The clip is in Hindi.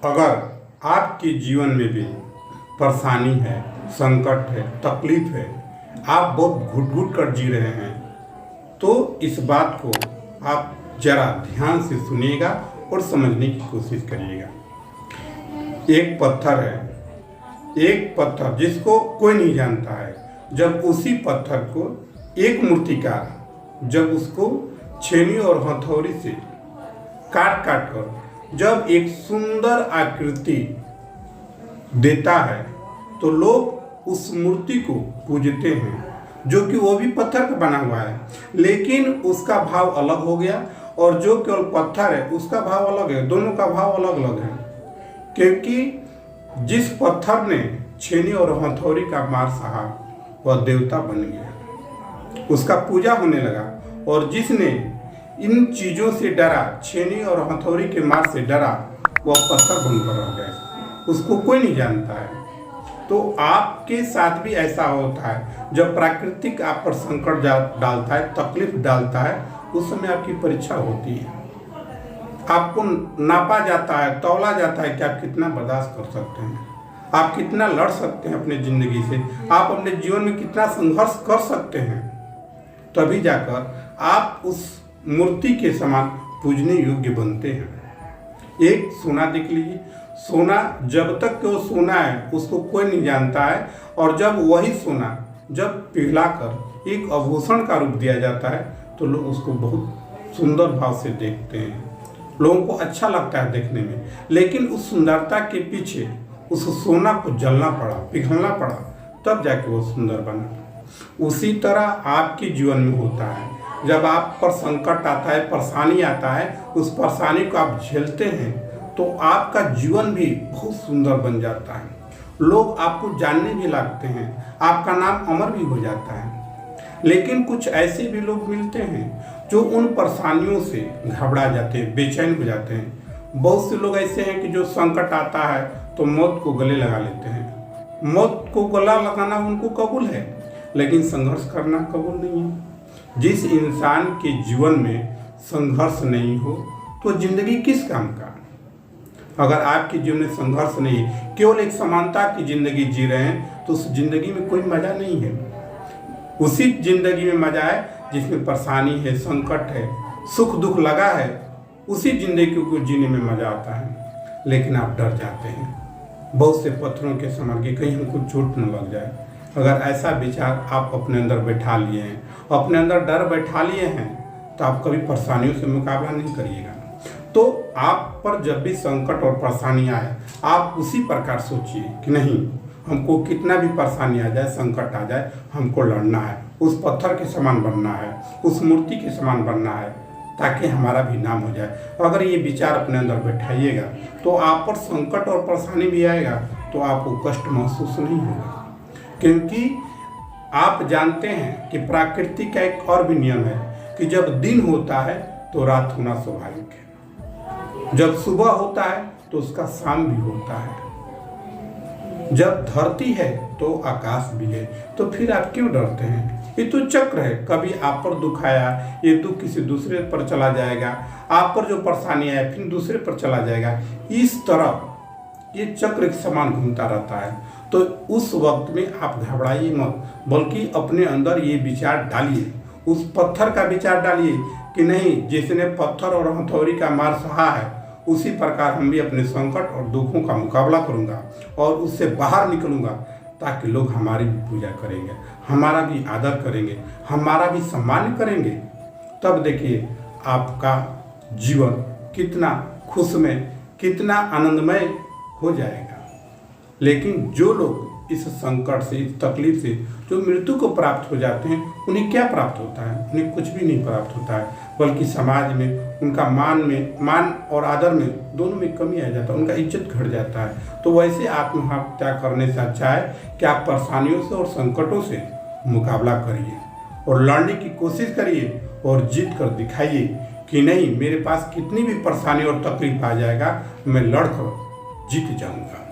अगर आपके जीवन में भी परेशानी है, संकट है, तकलीफ है, आप बहुत घुट घुट कर जी रहे हैं, तो इस बात को आप जरा ध्यान से सुनिएगा और समझने की कोशिश करिएगा। एक पत्थर है, एक पत्थर जिसको कोई नहीं जानता है, जब उसी पत्थर को एक मूर्तिकार जब उसको छेनी और हथौड़ी से काट काट कर जब एक सुंदर आकृति देता है तो लोग उस मूर्ति को पूजते हैं, जो कि वो भी पत्थर का बना हुआ है, लेकिन उसका भाव अलग हो गया और जो केवल पत्थर है उसका भाव अलग है। दोनों का भाव अलग अलग है, क्योंकि जिस पत्थर ने छेनी और हथौड़ी का मार सहा वह देवता बन गया, उसका पूजा होने लगा। और जिसने इन चीज़ों से डरा, छेनी और हथौड़ी के मार से डरा, वह पत्थर बनकर रह गया, उसको कोई नहीं जानता है। तो आपके साथ भी ऐसा होता है, जब प्राकृतिक आप पर संकट डालता है, तकलीफ डालता है, उस समय आपकी परीक्षा होती है। आपको नापा जाता है, तौला जाता है कि आप कितना बर्दाश्त कर सकते हैं, आप कितना लड़ सकते हैं अपने ज़िंदगी से, आप अपने जीवन में कितना संघर्ष कर सकते हैं। तभी जाकर आप उस मूर्ति के समान पूजने योग्य बनते हैं। एक सोना देख लीजिए, सोना जब तक कि वो सोना है उसको कोई नहीं जानता है, और जब वही सोना जब पिघलाकर एक आभूषण का रूप दिया जाता है तो लोग उसको बहुत सुंदर भाव से देखते हैं, लोगों को अच्छा लगता है देखने में। लेकिन उस सुंदरता के पीछे उस सोना को जलना पड़ा, पिघलना पड़ा, तब जाके वो सुंदर बना। उसी तरह आपके जीवन में होता है, जब आप पर संकट आता है, परेशानी आता है, उस परेशानी को आप झेलते हैं तो आपका जीवन भी बहुत सुंदर बन जाता है, लोग आपको जानने भी लगते हैं, आपका नाम अमर भी हो जाता है। लेकिन कुछ ऐसे भी लोग मिलते हैं जो उन परेशानियों से घबरा जाते हैं, बेचैन हो जाते हैं। बहुत से लोग ऐसे हैं कि जो संकट आता है तो मौत को गले लगा लेते हैं। मौत को गला लगाना उनको कबूल है, लेकिन संघर्ष करना कबूल नहीं है। जिस इंसान के जीवन में संघर्ष नहीं हो तो जिंदगी किस काम का। अगर आपके जीवन में संघर्ष नहीं, केवल एक समानता की जिंदगी जी रहे हैं, तो उस जिंदगी में कोई मजा नहीं है। उसी जिंदगी में मजा है जिसमें परेशानी है, संकट है, सुख दुख लगा है, उसी जिंदगी को जीने में मजा आता है। लेकिन आप डर जाते हैं बहुत से पत्थरों के समान कि कहीं हमको चोट न लग जाए। अगर ऐसा विचार आप अपने अंदर बैठा लिए हैं, अपने अंदर डर बैठा लिए हैं, तो आप कभी परेशानियों से मुकाबला नहीं करिएगा। तो आप पर जब भी संकट और परेशानी आए, आप उसी प्रकार सोचिए कि नहीं, हमको कितना भी परेशानी आ जाए, संकट आ जाए, हमको लड़ना है, उस पत्थर के समान बनना है, उस मूर्ति के समान बनना है, ताकि हमारा भी नाम हो जाए। अगर ये विचार अपने अंदर बैठाइएगा तो आप पर संकट और परेशानी भी आएगा तो आपको कष्ट महसूस नहीं होगा, क्योंकि आप जानते हैं कि प्रकृति का एक और भी नियम है कि जब दिन होता है तो रात होना स्वाभाविक है, जब सुबह होता है तो उसका शाम भी होता है, जब धरती है तो आकाश भी है। तो फिर आप क्यों डरते हैं? ये तो चक्र है, कभी आप पर दुख आया, ये दुख किसी दूसरे पर चला जाएगा, आप पर जो परेशानी आया फिर दूसरे पर चला जाएगा। इस तरह ये चक्र के समान घूमता रहता है। तो उस वक्त में आप घबराइए मत, बल्कि अपने अंदर ये विचार डालिए, उस पत्थर का विचार डालिए कि नहीं, जिसने पत्थर और हथौड़ी का मार सहा है, उसी प्रकार हम भी अपने संकट और दुखों का मुकाबला करूंगा और उससे बाहर निकलूंगा, ताकि लोग हमारी भी पूजा करेंगे, हमारा भी आदर करेंगे, हमारा भी सम्मान करेंगे। तब देखिए आपका जीवन कितना खुशमय, कितना आनंदमय हो जाएगा। लेकिन जो लोग इस संकट से, इस तकलीफ से जो मृत्यु को प्राप्त हो जाते हैं, उन्हें क्या प्राप्त होता है? उन्हें कुछ भी नहीं प्राप्त होता है, बल्कि समाज में उनका मान और आदर में दोनों में कमी आ जाता है, उनका इज्जत घट जाता है। तो वैसे आत्महत्या करने से अच्छा है कि आप परेशानियों से और संकटों से मुकाबला करिए और लड़ने की कोशिश करिए और जीत कर दिखाइए कि नहीं, मेरे पास कितनी भी परेशानी और तकलीफ आ जाएगा, मैं लड़कर जीत जाऊंगा।